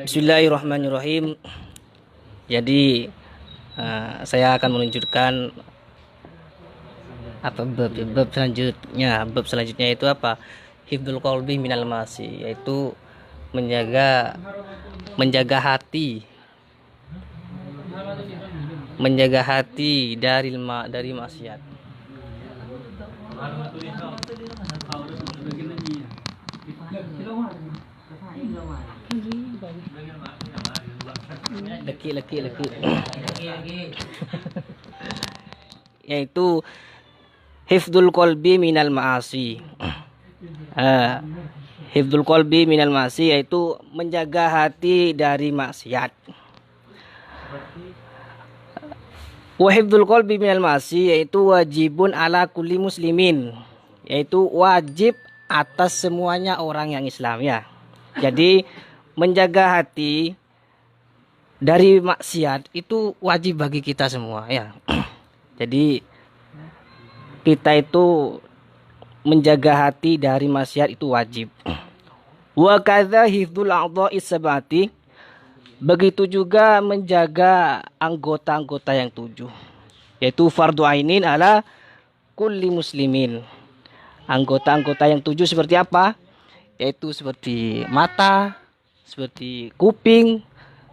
Bismillahirrahmanirrahim. Jadi saya akan menunjukkan apa bab selanjutnya. Bab selanjutnya itu apa? Hifdzul qalbi minal ma'asi, yaitu menjaga hati dari maksiat. Leki. Yaitu hifdzul qalbi minal ma'asi. Hifdzul qalbi minal ma'asi, yaitu menjaga hati dari maksiat. Wa hifdzul qalbi minal ma'asi, yaitu wajibun ala kulli muslimin, yaitu wajib atas semuanya orang yang Islam, ya. Jadi menjaga hati dari maksiat itu wajib bagi kita semua, ya. Jadi kita itu menjaga hati dari maksiat itu wajib. Wa kadza hifdzul a'dha'is sab'ati, begitu juga menjaga anggota-anggota yang 7, yaitu fardu ainin ala kulli muslimin. Anggota-anggota yang 7 seperti apa? Yaitu seperti mata, seperti kuping,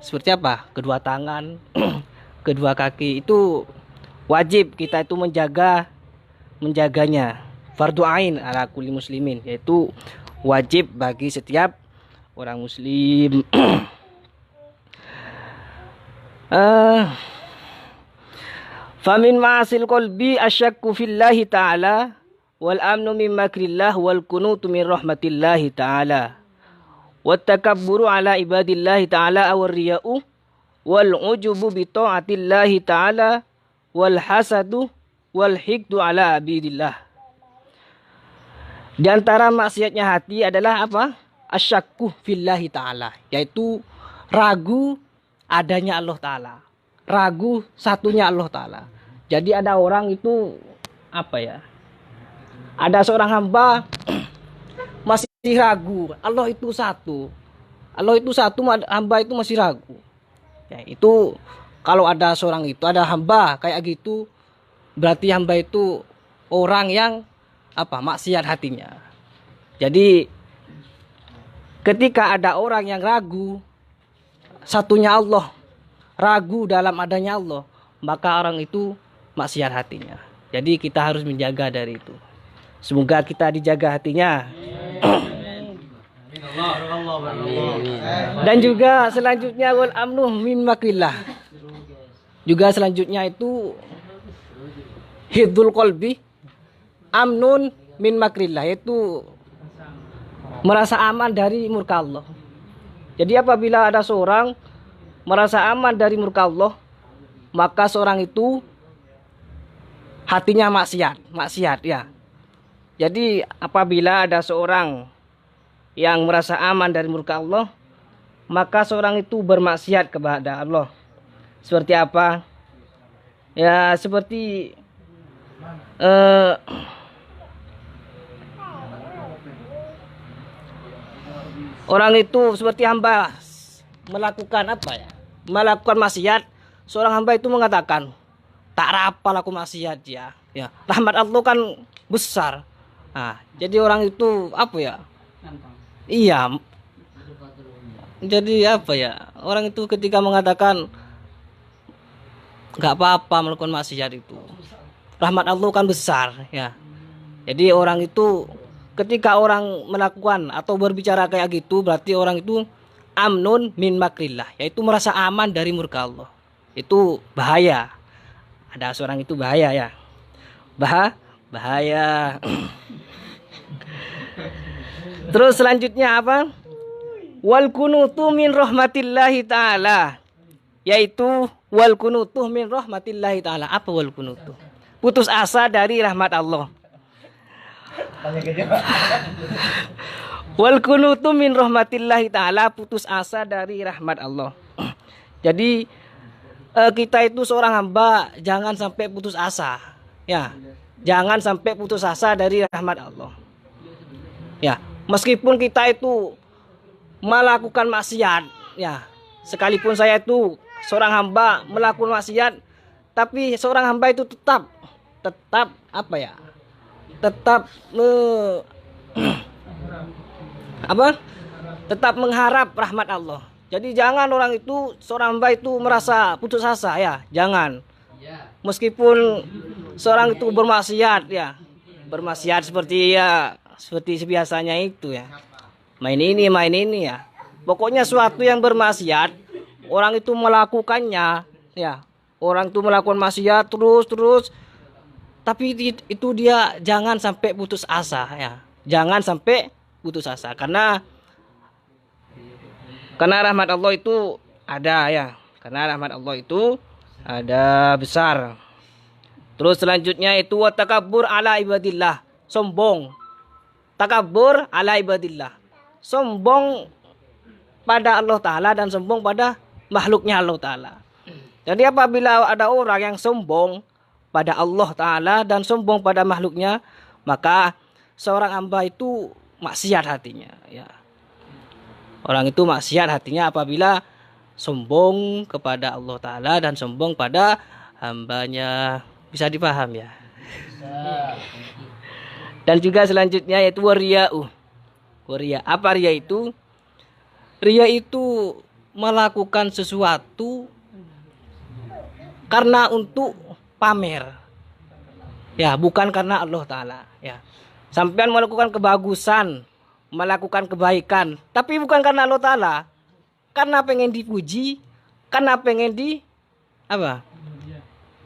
seperti apa? Kedua tangan, kedua kaki, itu wajib kita itu menjaganya. Fardu ain ala kulli muslimin, yaitu wajib bagi setiap orang muslim. Famin ma'asil qalbi asyakku fillahi ta'ala wal amnu min makrillah wal kunutu min rahmatillahi ta'ala wat takabburu ala ibadillahi ta'ala awar riya'u wal ujubu bi ta'atillahi ta'ala wal hasadu wal hikdu ala abidillah. Di antara maksiatnya hati adalah apa? Asyakku fillahi ta'ala, yaitu ragu adanya Allah Ta'ala, ragu satunya Allah Ta'ala. Jadi ada orang itu apa ya, ada seorang hamba masih ragu Allah itu satu, hamba itu masih ragu, ya. Itu kalau ada seorang itu, ada hamba kayak gitu, berarti hamba itu orang yang apa, maksiat hatinya. Jadi ketika ada orang yang ragu satunya Allah, ragu dalam adanya Allah, maka orang itu maksiat hatinya. Jadi kita harus menjaga dari itu. Semoga kita dijaga hatinya. Dan juga selanjutnya wal amnu min makrillah. Juga selanjutnya itu hifdzul qalbi amnun min makrillah, yaitu merasa aman dari murka Allah. Jadi apabila ada seorang merasa aman dari murka Allah, maka seorang itu hatinya maksiat, ya. Jadi apabila ada seorang yang merasa aman dari murka Allah, maka seorang itu bermaksiat kepada Allah. Seperti apa? Ya, seperti orang itu seperti hamba melakukan apa ya? Melakukan maksiat, seorang hamba itu mengatakan, tak rapal aku maksiat, ya. Ya, rahmat Allah kan besar. Nah, jadi orang itu apa ya? Iya. Jadi apa ya? Orang itu ketika mengatakan nggak apa-apa melakukan maksiat itu, rahmat Allah kan besar, ya. Jadi orang itu ketika orang melakukan atau berbicara kayak gitu, berarti orang itu amnun min makrillah, yaitu merasa aman dari murka Allah. Itu bahaya. Ada seorang itu bahaya, ya. Bahaya. Terus selanjutnya apa? Wal kunutu min rahmatillahi ta'ala, yaitu wal kunutu min rahmatillahi ta'ala. Apa wal kunutu? Putus asa dari rahmat Allah. Wal kunutu min rahmatillahi ta'ala, putus asa dari rahmat Allah. Jadi kita itu seorang hamba jangan sampai putus asa, ya. Jangan sampai putus asa dari rahmat Allah. Ya, meskipun kita itu melakukan maksiat, ya, sekalipun saya itu seorang hamba melakukan maksiat, tapi seorang hamba itu tetap apa ya? Tetap apa? Tetap mengharap rahmat Allah. Jadi jangan orang itu seorang hamba itu merasa putus asa, ya, jangan. Meskipun seorang itu bermaksiat, ya, bermaksiat seperti biasanya itu, ya, main ini ya. Pokoknya suatu yang bermaksiat, orang itu melakukannya, ya. Orang itu melakukan maksiat terus, tapi itu dia jangan sampai putus asa, ya. Jangan sampai putus asa karena rahmat Allah itu ada, ya. Karena rahmat Allah itu ada besar. Terus selanjutnya itu takabur ala ibadillah, sombong. Takabur ala ibadillah, sombong pada Allah Ta'ala dan sombong pada makhluknya Allah Ta'ala. Jadi apabila ada orang yang sombong pada Allah Ta'ala dan sombong pada makhluknya, maka seorang hamba itu maksiat hatinya, ya. Orang itu maksiat hatinya apabila sombong kepada Allah Ta'ala dan sombong pada hambanya. Bisa dipaham, ya? Dan juga selanjutnya yaitu wariya'u. Waria. Apa ria itu? Ria itu melakukan sesuatu karena untuk pamer. Ya, bukan karena Allah Ta'ala, ya. Sampean melakukan kebagusan, melakukan kebaikan, tapi bukan karena Allah Ta'ala. Karena pengen dipuji, karena pengen di apa?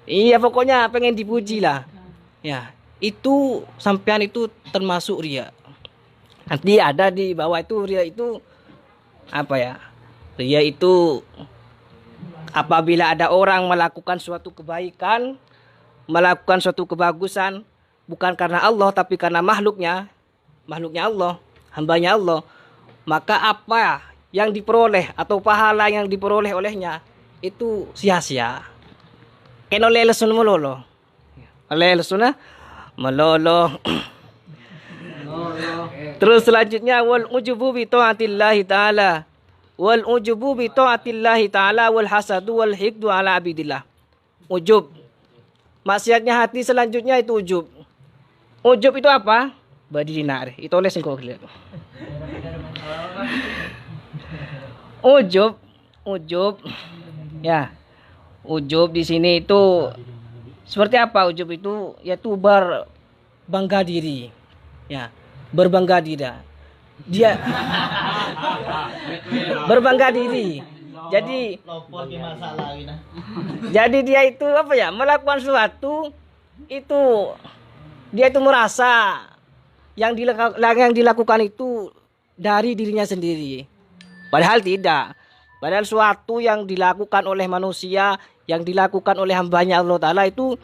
Iya, pokoknya pengen dipuji lah. Ya, itu sampean itu termasuk ria. Nanti ada di bawah itu ria itu apa ya? Ria itu apabila ada orang melakukan suatu kebaikan, melakukan suatu kebagusan bukan karena Allah tapi karena makhluknya Allah, hambanya Allah, maka apa yang diperoleh atau pahala yang diperoleh olehnya itu sia-sia. Kena leles melolo. Leles melolo. Terus selanjutnya wal ujubu bi taatillahi taala. Wal ujubu bi taatillahi taala wal hasadu wal hikdu ala abidillah. Ujub. Maksiatnya hati selanjutnya itu ujub. Ujub itu apa? Badi dinar. Itu oleh singkong lihat. Ujub. Ya. Ujub di sini itu seperti apa? Ujub itu yaitu berbangga diri. Ya, berbangga diri. Dia berbangga diri. Jadi dia itu apa ya? Melakukan sesuatu itu dia itu merasa yang dilakukan itu dari dirinya sendiri. Padahal tidak. Padahal suatu yang dilakukan oleh manusia, yang dilakukan oleh hambanya Allah Ta'ala itu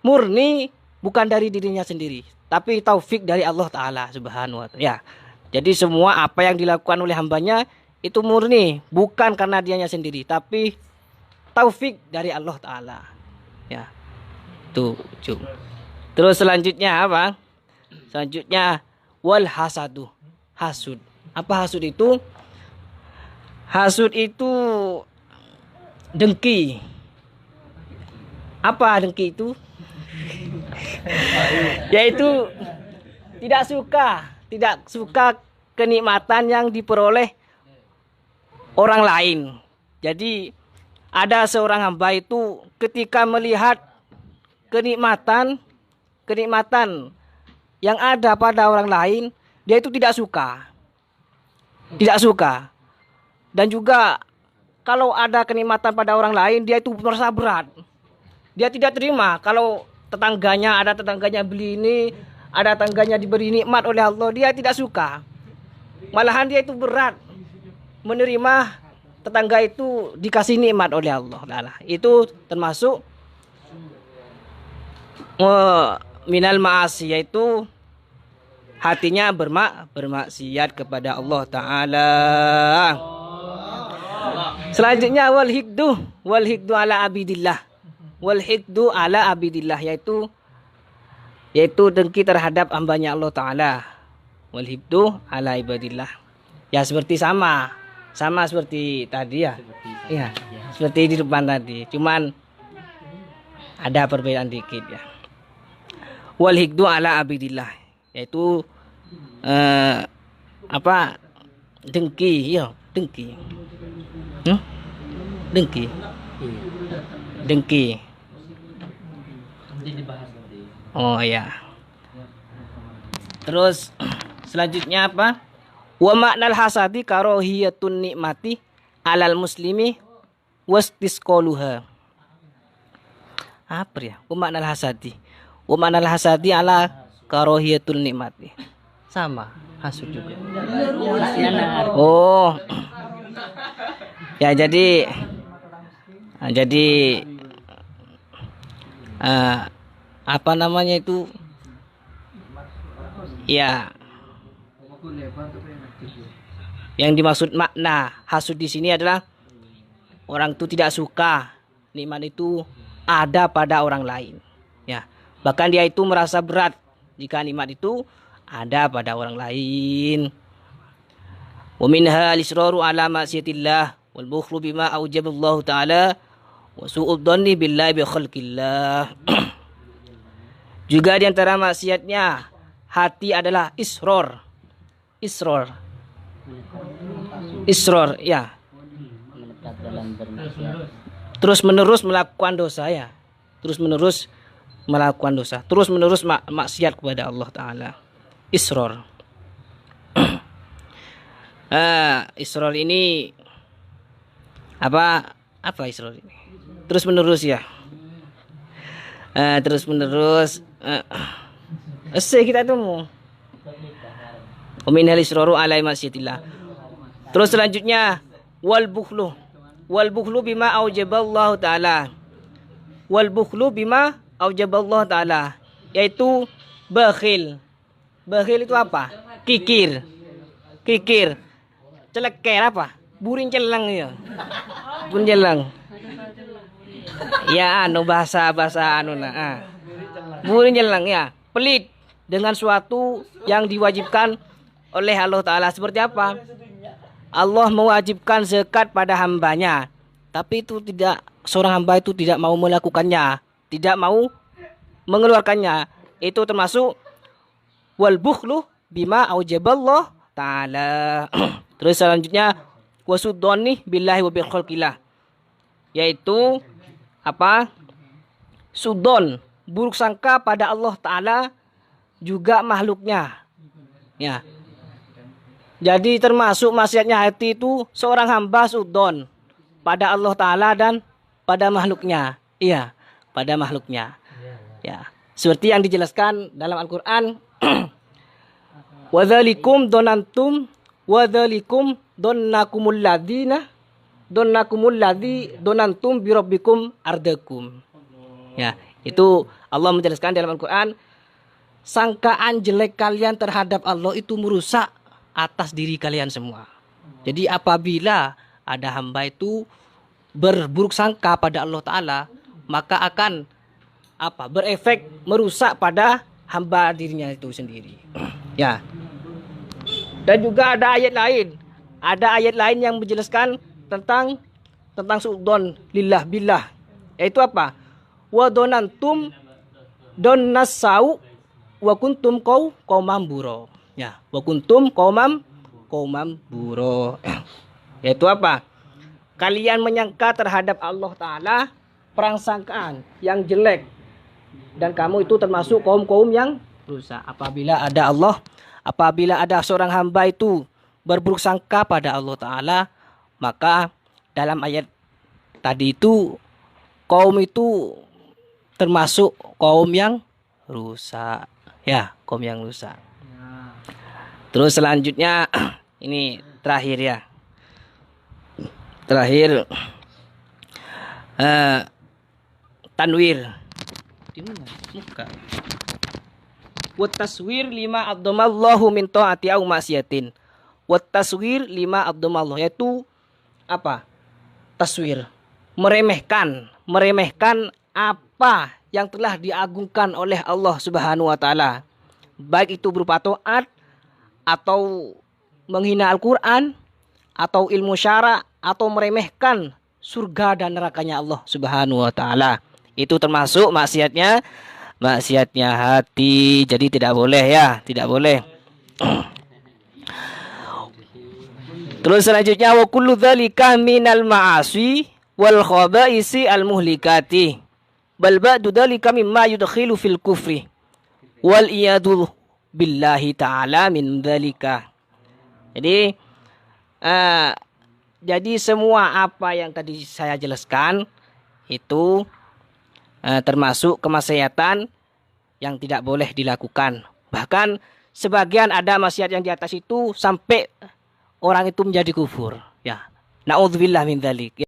murni bukan dari dirinya sendiri, tapi taufik dari Allah Ta'ala subhanahu wa ta'ala. Ya. Jadi semua apa yang dilakukan oleh hambanya itu murni bukan karena dianya sendiri, tapi taufik dari Allah Ta'ala. Ya. Tuh. Terus selanjutnya apa? Selanjutnya wal hasadu. Hasud. Apa hasud itu? Hasud itu dengki. Apa dengki itu? Yaitu tidak suka kenikmatan yang diperoleh orang lain. Jadi ada seorang hamba itu ketika melihat kenikmatan yang ada pada orang lain, dia itu tidak suka. Dan juga kalau ada kenikmatan pada orang lain, dia itu merasa berat. Dia tidak terima kalau ada tetangganya beli ini, ada tetangganya diberi nikmat oleh Allah, dia tidak suka. Malahan dia itu berat menerima tetangga itu dikasih nikmat oleh Allah. Itu termasuk minal ma'asi, yaitu hatinya bermaksiat kepada Allah Ta'ala. Selanjutnya wal hikdu ala abidillah. Wal hikdu ala abidillah, yaitu yaitu dengki terhadap hambanya Allah Ta'ala. Wal hibdu ala ibadillah. Ya seperti sama seperti tadi ya. Iya, seperti di depan tadi. Cuman ada perbedaan dikit ya. Wal hibdu ala abidillah, yaitu dengki, ya, dengki. Dengki. Oh ya. Terus selanjutnya apa? Wa maknal hasadi karahiyatun nikmati alal muslimi wastisqaluha. Apa ya? Wa maknal hasadi. Wa maknal hasadi ala karahiyatun nikmati. Sama, hasud juga. Oh. Ya jadi apa namanya itu? Ya. Yang dimaksud makna hasud di sini adalah orang itu tidak suka nikmat itu ada pada orang lain. Ya. Bahkan dia itu merasa berat jika nikmat itu ada pada orang lain. Wa minha al-israru ala ma'siyatillah wal bukhlu bima aujaballahu ta'ala wa su'ud dhanni billahi bi khalqillah. Juga di antara maksiatnya hati adalah isror, ya. Terus menerus melakukan dosa ya. Terus menerus maksiat kepada Allah Ta'ala. Isror. Isror ini apa isror ini? Terus menerus ya. Terus menerus kita temu. Min hal isroru alai masyiatillah. Terus selanjutnya wal bukhlu bima aujaballahu ta'ala. Wal bukhlu bima aujaballahu ta'ala, yaitu bakhil. Bakhil itu apa? Kikir. Celeker apa? Burin celang ya. Burin celang. Ya bahasa burin celang ya. Pelit dengan suatu yang diwajibkan oleh Allah Ta'ala. Seperti apa? Allah mewajibkan zakat pada hambanya, tapi itu seorang hamba itu tidak mau melakukannya, tidak mau mengeluarkannya. Itu termasuk wal bukhlu bima aujaballah Ta'ala. Terus selanjutnya wasuddoni billahi wa bil khalqillah, yaitu apa? Sudon, buruk sangka pada Allah Ta'ala juga makhluknya. Ya. Jadi termasuk maksiatnya hati itu seorang hamba sudon pada Allah Ta'ala dan pada makhluknya. Iya, pada makhluknya. Ya. Seperti yang dijelaskan dalam Al-Quran. Wadzalikum donantum wadzalikum donnakumul ladzi donantum birabbikum ardakum. Ya, itu Allah menjelaskan dalam Al-Quran, sangkaan jelek kalian terhadap Allah itu merusak atas diri kalian semua. Jadi apabila ada hamba itu berburuk sangka pada Allah Ta'ala, maka akan berefek merusak pada hamba dirinya itu sendiri. Ya. Dan juga ada ayat lain yang menjelaskan tentang su'don lillah billah, yaitu apa? Wa donantum donnasau wa kuntum qauman buro. Ya, wa kuntum qauman buro. Yaitu apa? Kalian menyangka terhadap Allah Ta'ala prasangkaan yang jelek, dan kamu itu termasuk kaum yang rusak. Apabila ada seorang hamba itu berburuk sangka pada Allah Ta'ala, maka dalam ayat tadi itu kaum itu termasuk kaum yang rusak. Ya, kaum yang rusak. Terus selanjutnya ini terakhir ya. Tanwir. Di mana? Muka. Wa taswir lima abdamallahu min ta'ati au ma'siyatin. Wa taswir lima abdamallahu, yaitu apa? Taswir. Meremehkan apa yang telah diagungkan oleh Allah Subhanahu wa taala. Baik itu berupa taat atau menghina Al-Qur'an atau ilmu syara atau meremehkan surga dan nerakanya Allah Subhanahu wa taala. Itu termasuk maksiatnya hati. Jadi tidak boleh ya, tidak boleh. Terus selanjutnya wa kullu dzalika minal ma'asi wal khaba'isi al muhlikati. Bal ba'du dzalika mimma yudkhilu fil kufri. Wal iyadu billahi ta'ala min dzalika. Jadi semua apa yang tadi saya jelaskan itu termasuk kemaksiatan yang tidak boleh dilakukan. Bahkan sebagian ada maksiat yang di atas itu sampai orang itu menjadi kufur. Ya. Na'udzubillah min dzalik.